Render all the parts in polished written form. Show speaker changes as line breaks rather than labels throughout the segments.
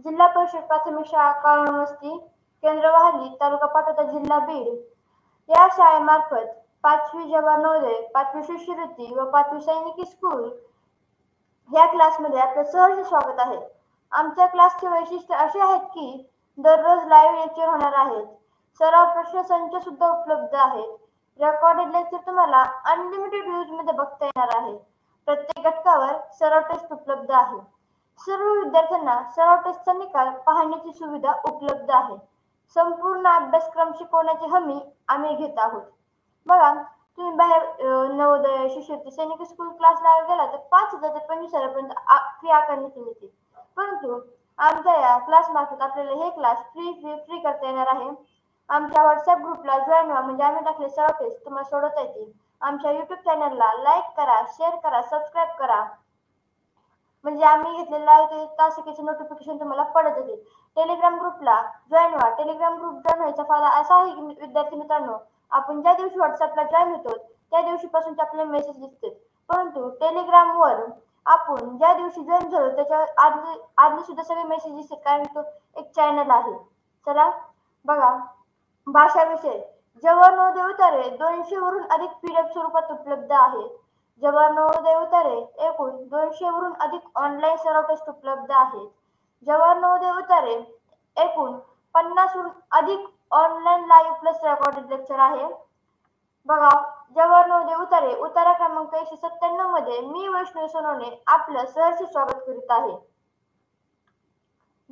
जिल्हा परिषद प्राथमिक शाळा काळमस्ती, केंद्र वाहली, तालुका पाटोदा, जिल्हा बीड या शाळेमार्फत 5वी जवाहर नवोदय, 5वी शिष्यवृत्ती व 5वी सैनिकी स्कूल या क्लासमध्ये आपलं सहर्ष स्वागत आहे. आमच्या क्लासचे वैशिष्ट्य असे आहेत की दररोज लाईव्ह लेक्चर होणार आहेत. सराव प्रश्नसंच सुद्धा उपलब्ध आहेत. रेकॉर्डेड लेक्चर तुम्हाला अनलिमिटेड व्ह्यूज मध्ये बघता येणार आहे. प्रत्येक घटकावर सराव टेस्ट उपलब्ध आहे. सर्व विद्यार्थ्यांना सराव टेस्टचा निकाल पाहण्याची सुविधा उपलब्ध आहे. संपूर्ण अभ्यासक्रम शिकवण्याची हमी आम्ही घेत आहोत. बघा, तुम्ही बाहेर नवोदय, शिष्यवृत्ती, सैनिक स्कूल क्लासला गेला तर 5,000 ते 25,000 फी आकारण्यात येते. परंतु आमच्या या क्लास मार्फत आपल्याला हे क्लास फ्री करता येणार आहे. आमच्या व्हॉट्सअप ग्रुपला जॉईन व्हा, म्हणजे आम्ही टाकले सराव टेस्ट तुम्हाला सोडवता येतील. आमच्या युट्यूब चॅनलला लाईक करा, शेअर करा, सबस्क्राईब करा, म्हणजे आम्ही घेतलेले लाईव्ह तासिकेचे नोटिफिकेशन तुम्हाला पडत जातील. टेलिग्राम ग्रुपला जॉईन व्हा. टेलिग्राम ग्रुप जॉईन व्हायचा फायदा असा आहे की विद्यार्थी मित्रांनो, आपण ज्या दिवशी व्हॉट्सअपला जॉईन होतो त्या दिवशीपासून आपले मेसेज दिसतात. परंतु टेलिग्रामवर आपण ज्या दिवशी जॉईन झालो त्याच्या आधी सुद्धा सगळे मेसेज दिसतात, कारण तो एक चॅनल आहे. चला बघा, भाषा विषय जवाहर नवोदय उतारे 200 वरून अधिक पीडीएफ स्वरूपात उपलब्ध आहेत. जवाहर नवोदय उतारे एकूण 200 वरून अधिक ऑनलाईन सराव टेस्ट उपलब्ध आहेत. जवाहर नवोदय उतारे एकूण 50 वरून अधिक online live plus recorded lecture आहे. बघा, जवाहर नवोदय उतारे उतारा क्रमांक 197 मध्ये मी वैष्णवी सोनवणे आपलं सहर्ष स्वागत करीत आहे.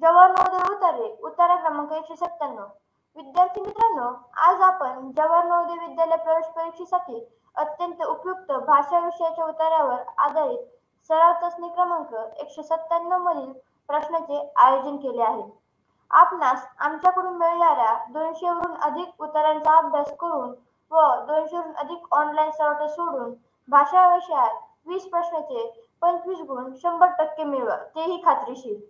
जवाहर नवोदय उतारे उतारा क्रमांक 197. विद्यार्थी मित्रांनो, आज आपण जवाहर नवोदय विद्यालय प्रवेश परीक्षेसाठी अत्यंत उपयुक्त भाषा विषयाच्या उतार्यावर आधारित सराव चाचणी क्रमांक 197 मधील प्रश्नाचे आयोजन केले आहे. आपणास आमच्याकडून मिळणाऱ्या 200 वरून अधिक उतार्यांचा अभ्यास करून व 200 वरून अधिक ऑनलाईन सराव टेस्ट सोडून भाषा विषयात 20 प्रश्नाचे 25 गुण 100% मिळवा, तेही खात्रीशीर.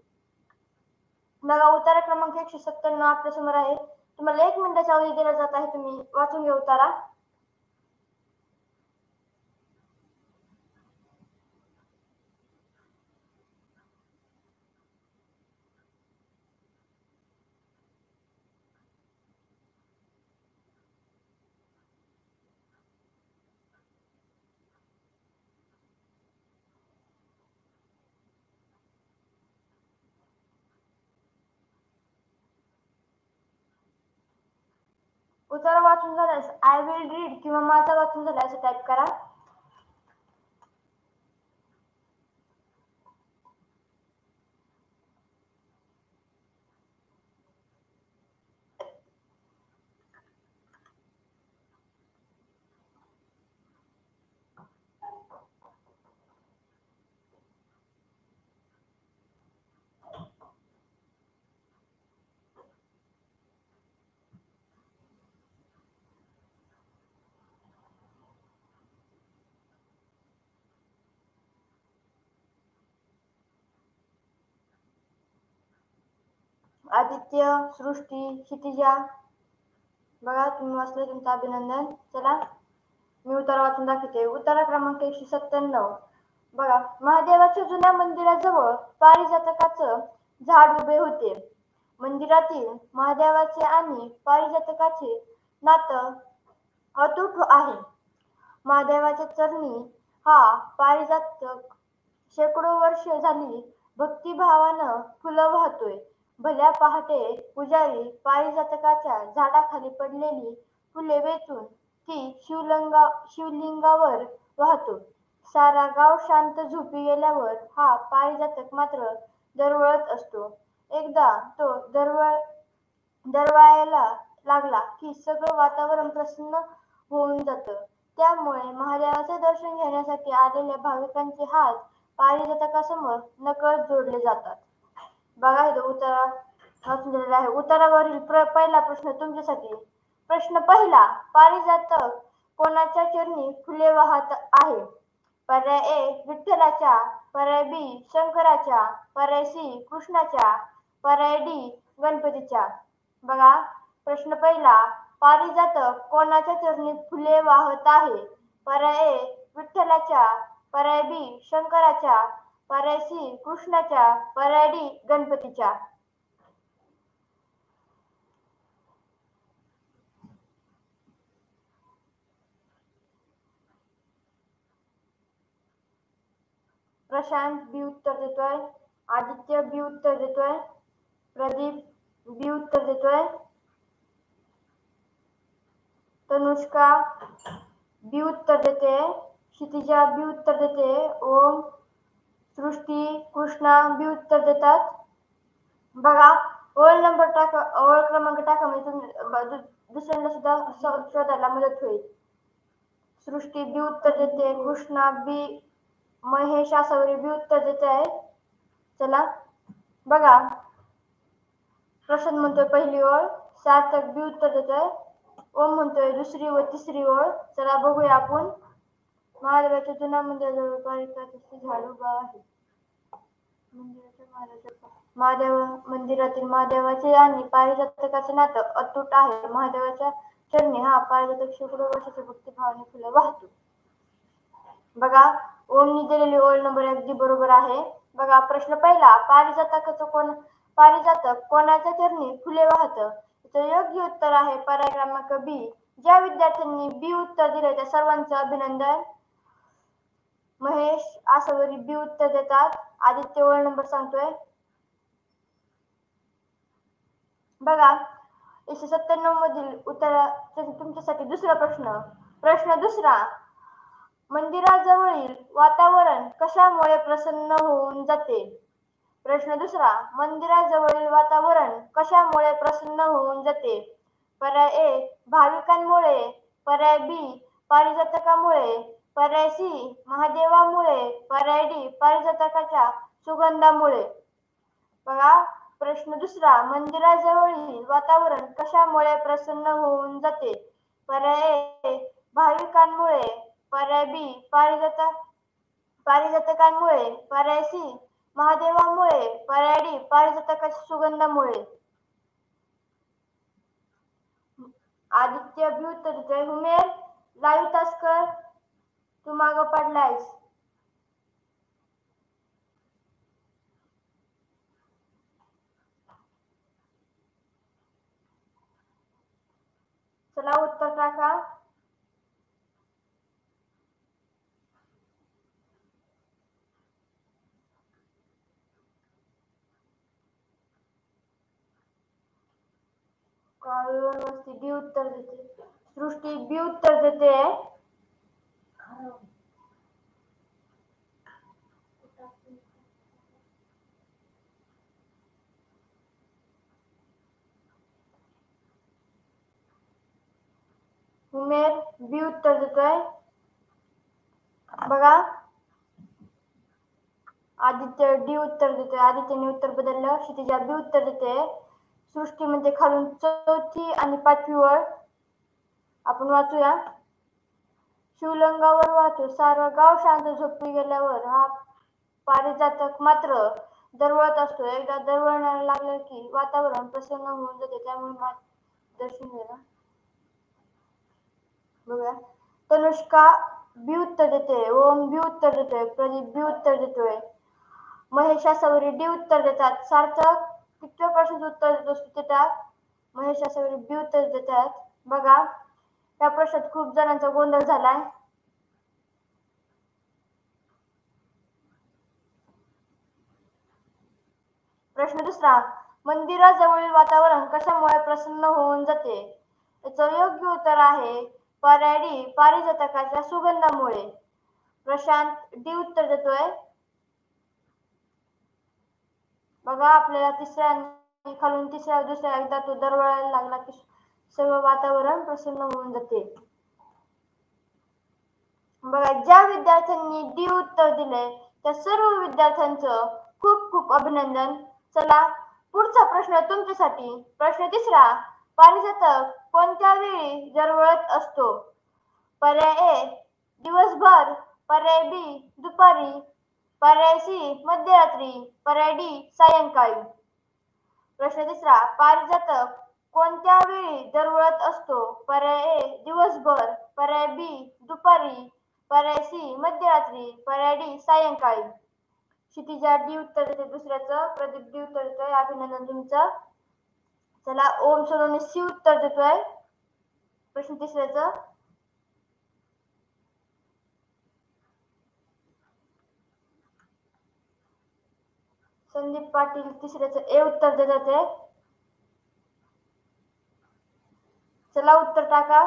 बघा, उतारा क्रमांक 197 आपल्या समोर आहे. तुम्हाला 1 मिनिटाचा अवधी दिला जात आहे. तुम्ही वाचून घ्या उतारा. उतारा वाचून झाल्यास आय विल रीड किंवा माझा वाचून झाला असं टाईप करा. आदित्य, सृष्टी, क्षितिजा, बघा तुम्ही वाचले, तुमचं अभिनंदन. चला मी उतारा वाचून दाखवते. उतारा क्रमांक 197. बघा, महादेवाच्या जुन्या मंदिराजवळ पारिजातकाचं झाड उभे होते. मंदिरातील महादेवाचे आणि पारिजातकाचे नातं अतूट आहे. महादेवाच्या चरणी हा पारिजातक शेकडो वर्ष झाली भक्तिभावानं फुलं वाहतोय. भल्या पहाटे पुजारी पारिजातकाच्या झाडाखाली पडलेली फुले वेचून ती शिवलिंगावर वाहतो. सारा गाव शांत झोपी गेल्यावर हा पारिजातक मात्र दरवळत असतो. एकदा तो दरवळायला लागला की सगळं वातावरण प्रसन्न होऊन जातं. त्यामुळे महादेवाचे दर्शन घेण्यासाठी आलेल्या भाविकांचे हात पारिजातकासमोर नकळत जोडले जातात. बघा, इथं उतारा वाचून दिलेला आहे. उतारावरील पहिला प्रश्न तुमच्यासाठी. प्रश्न पहिला, पारिजातक कोणाच्या चरणी फुले वाहत आहे? पर्याय ए विठ्ठलाच्या, पर्याय बी शंकराच्या, पर्याय सी कृष्णाच्या, पर्याय डी गणपतीच्या. बघा, प्रश्न पहिला, पारिजातक कोणाच्या चरणी फुले वाहत आहे? पर्याय ए विठ्ठलाच्या, पर्याय बी शंकराच्या, पर्याय सी कृष्णाच्या, पर्याय डी गणपतीच्या. प्रशांत बी उत्तर देतोय, आदित्य बी उत्तर देतोय, प्रदीप बी उत्तर देतोय, तनुष्का बी उत्तर देते, क्षितिजा बी उत्तर देते, ओम, सृष्टी, कृष्णा बी उत्तर देतात. बघा ओळ नंबर टाका, ओळ क्रमांक टाका म्हणजे दुसऱ्यांना सुद्धा शोधायला मदत होईल. सृष्टी बी उत्तर देते, कृष्णा बी, महेश आसावरी बी उत्तर देते आहे. चला बघा, प्रशांत म्हणतोय पहिली ओळ, सार्थक बी उत्तर देतोय, ओम म्हणतोय दुसरी व तिसरी ओळ. चला बघूया आपण. महादेवाच्या जुना मंदिराजवळ पारिजातकाचे झाड उभा आहे. महादेव मंदिरातील महादेवाचे आणि पारिजातकाचे नातं अतूट आहे. महादेवाच्या चरणी हा पारिजातक शेकडो वर्षाच्या भक्तिभावाने फुले वाहतो. बघा ओमनी दिलेली ओळ नंबर अगदी बरोबर आहे. बघा प्रश्न पहिला, पारिजातक कोणाच्या चरणी फुले वाहतं? याचं योग्य उत्तर आहे पर्याय क्रमांक बी. ज्या विद्यार्थ्यांनी बी उत्तर दिले त्या सर्वांचं अभिनंदन. महेश आसावरी बी उत्तर देतात. आदित्य ओळ नंबर सांगतोय. बघा 197 मधील उत्तर तुमच्यासाठी दुसरा प्रश्न दुसरा, मंदिराजवळील वातावरण कशामुळे प्रसन्न होऊन जाते? प्रश्न दुसरा, मंदिराजवळील वातावरण कशामुळे प्रसन्न होऊन जाते? पर्याय ए भाविकांमुळे, पर्याय बी पारिजातकामुळे, पर्याय सी महादेवामुळे, पर्याय डी पारिजातकाच्या सुगंधामुळे. बघा प्रश्न दुसरा, मंदिराजवळील वातावरण कशामुळे प्रसन्न होऊन जाते? पर्याय ए भाविकांमुळे, पर्याय बी पारिजातकांमुळे, पर्याय सी महादेवामुळे, पर्याय डी पारिजातकाच्या सुगंधामुळे. आदित्य बी उत्तर देतोय. उमेर लाईव्ह तास कर, तू मागं पडलायस. चला उत्तर टाका. वस्ती बी उत्तर देते. सृष्टी बी उत्तर देते. उमेर बी उत्तर देतोय. बघा आदित्य डी उत्तर देतोय. आदित्यने उत्तर बदललं. क्षितिजा बी उत्तर देते. सृष्टी मध्ये खालून चौथी आणि पाचवी ओळ आपण वाचूया. शिवलिंगावर वाहतो सारं गाव शांत झोपी गेल्यावर हा पारिजातक मात्र दरवळत असतो. एकदा दरवळायला लागलं की वातावरण प्रसन्न होऊन जाते. त्यामुळे दर्शन घ्यायला बघूया. तनुष्का बी उत्तर देते. ओम बी उत्तर देतोय. प्रदीप बी उत्तर देतोय. महेश आसावरी डी उत्तर देतात. सार्थक कितव्या प्रश्नाचं उत्तर देतो ते टाक. महेश आसावरी बी उत्तर देतात. बघा या प्रश्नात खूप जणांचा गोंधळ झालाय. प्रश्न दुसरा, मंदिराजवळील वातावरण कशामुळे प्रसन्न होऊन जाते? याचं योग्य उत्तर आहे पर्याय डी पारिजातकाच्या सुगंधामुळे. प्रशांत डी उत्तर देतोय. बघा आपल्याला तिसऱ्या खालून दुसऱ्या एकदा तो दरवळायला लागला की सगळं वातावरण प्रसन्न होऊन जाते. बघा ज्या विद्यार्थ्यांनी डी उत्तर दिले त्या सर्व विद्यार्थ्यांचं खूप खूप अभिनंदन. चला पुढचा प्रश्न तुमच्यासाठी. प्रश्न तिसरा, पारिजातक कोणत्या वेळी दरवळत असतो? पर्याय ए दिवसभर, पर्याय बी दुपारी, पर्याय सी मध्यरात्री, पर्याय डी सायंकाळी. प्रश्न तिसरा, पारिजातक कोणत्या वेळी दरवळत असतो? पर्याय ए दिवसभर, पर्याय बी दुपारी, पर्याय सी मध्यरात्री, पर्याय डी सायंकाळी. क्षितिजा डी उत्तर देते दुसऱ्याचं. प्रदीप डी उत्तर देतोय. अभिनंदन तुमचं. चला ओम सोनवणे सी उत्तर देतोय प्रश्न तिसऱ्याचं. संदीप पाटील तिसऱ्याचं ए उत्तर देतात आहे. चला उत्तर टाका.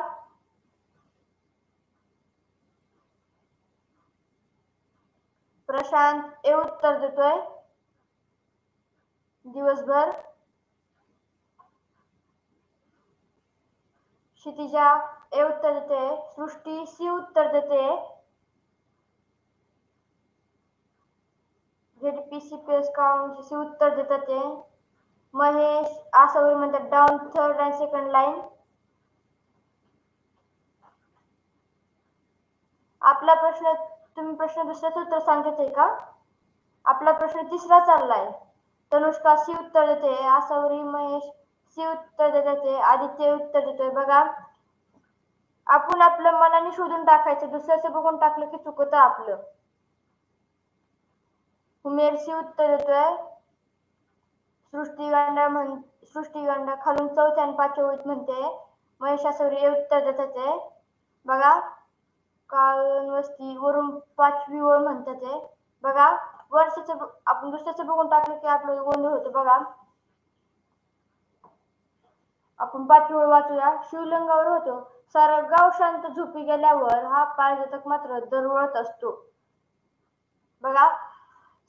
प्रशांत ए उत्तर देतोय दिवसभर. क्षितिजा ए उत्तर देते. सृष्टी सी उत्तर देते. ZPCPS काउंट सी उत्तर देतात ते. महेश आसावरी म्हणतात down third and second line. आपला प्रश्न तुम्ही प्रश्न दुसऱ्याच उत्तर सांगते का? आपला प्रश्न तिसरा चाललाय. तनुष्का सी उत्तर देते. आसावरी महेश सी उत्तर देते. आदित्य उत्तर देतोय. बघा आपण आपलं मनाने शोधून टाकायचं, दुसऱ्याचं बघून टाकलं की चुकतं आपलं. उमेर सी उत्तर देतोय. सृष्टी गांडा खालून चौथ्या आणि पाचव्या ओळीत म्हणते. महेश आसावरी उत्तर देतात आहे. बघा काळन वस्ती वरून पाचवी ओळ म्हणतात आहे. बघा वर्षाचं आपण दुसऱ्याचं बघून टाकलं की आपलं गोंधळ होतो. बघा आपण पाचवी ओळ वाचूया. शिवलिंगावर होतो सारं गाव शांत झोपी गेल्यावर हा पारिजातक मात्र दरवळत असतो. बघा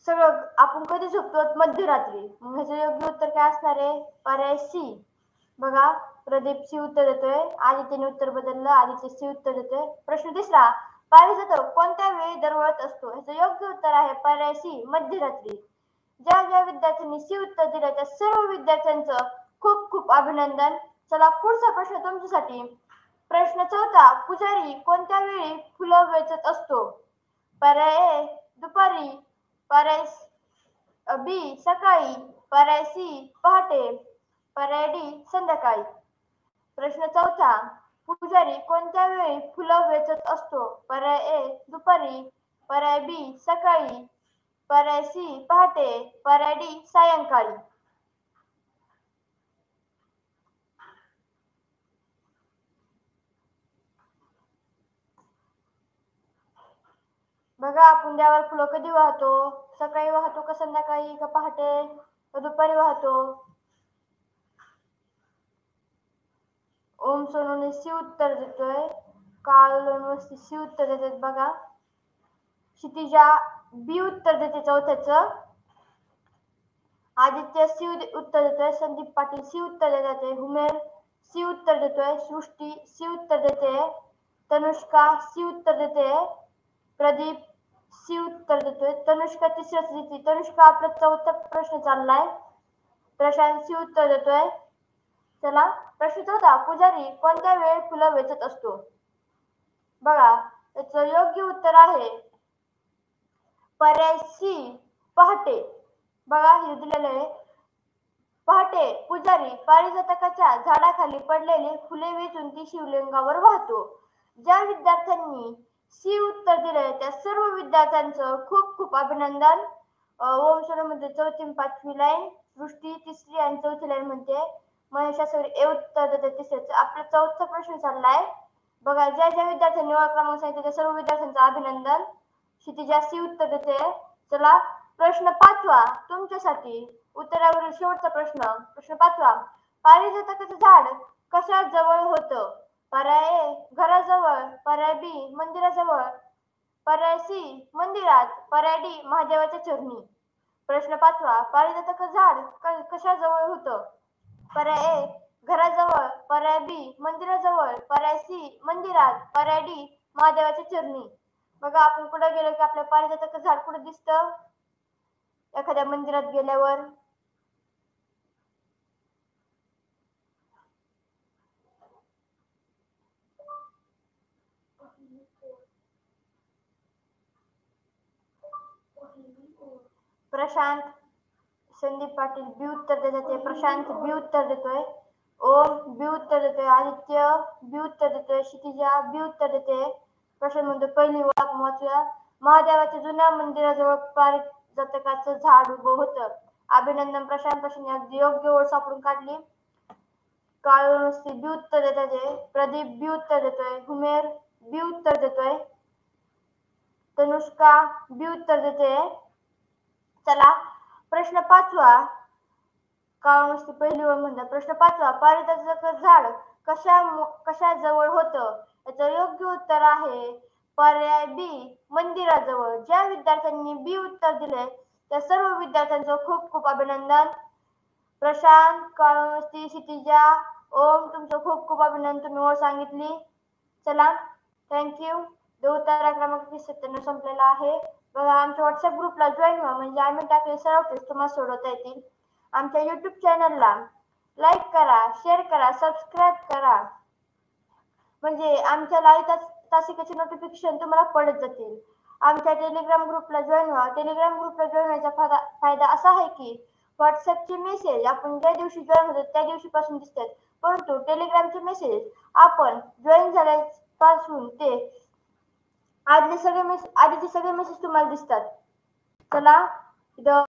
सगळं आपण कधी झोपतो? मध्यरात्री. मग ह्याचं योग्य उत्तर काय असणार आहे? पर्याय सी. बघा प्रदीप सी उत्तर देतोय. आदित्यने उत्तर बदललं. आदित्य सी उत्तर देतोय. प्रश्न तिसरा. पारिजातक कोणत्या वेळी दरवळत असतो? ह्याचं योग्य उत्तर आहे पर्याय सी, मध्यरात्री. ज्या ज्या विद्यार्थ्यांनी सी उत्तर दिलं त्या सर्व विद्यार्थ्यांचं खूप खूप अभिनंदन. चला पुढचा प्रश्न तुमच्यासाठी. प्रश्न चौथा. पुजारी कोणत्या वेळी फुलं वेचत असतो? पर्याय ए दुपारी, पर्याय बी सकाळी, पर्याय सी पहाटे, पर्याय डी संध्याकाळी. प्रश्न चौथा. पुजारी कोणत्या वेळी फुलं वेचत असतो? पर्याय ए दुपारी, पर्याय बी सकाळी, पर्याय सी पहाटे, पर्याय डी सायंकाळी. बघा आपण देवावर फुलं कधी वाहतो? सकाळी वाहतो का संध्याकाळी का पहाटे का दुपारी वाहतो? ओम सोनूने सी उत्तर देतोय. काल लोणवस्ती सी उत्तर देतात. बघा क्षितिजा बी उत्तर देते चौथ्याचं. आदित्य सी उत्तर देतोय. संदीप पाटील सी उत्तर देतात. उमेर सी उत्तर देतोय. सृष्टी सी उत्तर देते. तनुष्का सी उत्तर देते. प्रदीप सी उत्तर देतोय. तनुष्का तिसरंच देते. तनुष्का आपला चौथा प्रश्न चाललाय. प्रशांत सी उत्तर देतोय. चला प्रश्न चौथा. पुजारी कोणत्या वेळी फुलं वेचत असतो? बघा त्याचं योग्य उत्तर आहे पर्याय सी पहाटे. बघा हे दिलेलं आहे. पहाटे पुजारी पारिजातकाच्या झाडाखाली पडलेली फुले वेचून ती शिवलिंगावर वाहतो. ज्या विद्यार्थ्यांनी सी उत्तर दिले त्या सर्व विद्यार्थ्यांचं खूप खूप अभिनंदन. ओम सोनू मध्ये चौथी पाचवी लाईन, सृष्टी तिसरी आणि चौथी लाईन म्हणते. महेश आसावरी ए उत्तर देते तिसऱ्याचं. आपला चौथा प्रश्न चाललाय. बघा ज्या ज्या विद्यार्थ्यांनी ओळख क्रमांक सांगितले त्या सर्व विद्यार्थ्यांचं अभिनंदन. क्षितिजा सी उत्तर देते. चला प्रश्न पाचवा तुमच्यासाठी. उत्तरावरील शेवटचा प्रश्न. प्रश्न पाचवा. पारिजातकाचं झाड कशा जवळ होतं? पर्याय ए घराजवळ, पर्याय बी मंदिराजवळ, पर्याय सी मंदिरात, पर्याय डी महादेवाच्या चरणी. प्रश्न पाचवा. पारिजातकाचं झाड कशाजवळ होतं? पर्याय ए घराजवळ, पर्याय बी मंदिराजवळ, पर्याय सी मंदिरात, पर्याय डी महादेवाच्या चरणी. बघा आपण कुठे गेलो की आपल्या पारिजातकाचं झाड कुठे दिसतं? एखाद्या मंदिरात गेल्यावर. प्रशांत संदीप पाटील बी उत्तर देतात. प्रशांत बी उत्तर देतोय. ओम बी उत्तर देतोय. आदित्य बी उत्तर देतोय. क्षितिजा बी उत्तर देते. प्रशांत म्हणतो पहिली ओळख वाचूया. महादेवाच्या जुन्या मंदिराजवळ पारिजातकाचं झाड उभं होतं. अभिनंदन प्रशांत. प्रशांत अगदी योग्य ओळ सापडून काढली. काळवस्ती बी उत्तर देतात. प्रदीप बी उत्तर देतोय. उमेर बी उत्तर देतोय. तनुष्का बी उत्तर देते. चला प्रश्न 5वा काळ नुसती पहिली ओळ म्हणतात. प्रश्न 5वा पारिजातकाचं झाड कशाजवळ होतं? याचं योग्य उत्तर आहे पर्याय बी मंदिराजवळ. ज्या विद्यार्थ्यांनी बी उत्तर दिले त्या सर्व विद्यार्थ्यांचं खूप खूप अभिनंदन. प्रशांत, काळमस्ती, क्षितिजा, ओम तुमचं खूप खूप अभिनंदन. तुम्ही ओळ सांगितली. चला थँक्यू. उत्तर क्रमांक 97 संपलेला आहे. बघा आमच्या व्हॉट्सअप ग्रुपला जॉईन व्हा म्हणजे आम्ही टाकले सर्व टेस्ट तुम्हाला सोडवता येतील. आमच्या यूट्यूब चॅनलला लाईक करा, शेअर करा, सबस्क्राईब करा म्हणजे आमच्या लाईव्ह तासिकेचे नोटिफिकेशन तुम्हाला पडत जातील. आमच्या टेलिग्राम ग्रुपला जॉईन व्हा. टेलिग्राम ग्रुपला जॉईन व्हायचा फायदा असा आहे की व्हॉट्सअपचे मेसेज आपण ज्या दिवशी जॉईन होतो त्या दिवशीपासून दिसतात, परंतु टेलिग्रामचे मेसेज आपण जॉईन झाल्यापासून ते आधीचे सगळे मेसेज तुम्हाला दिसतात. चला इथं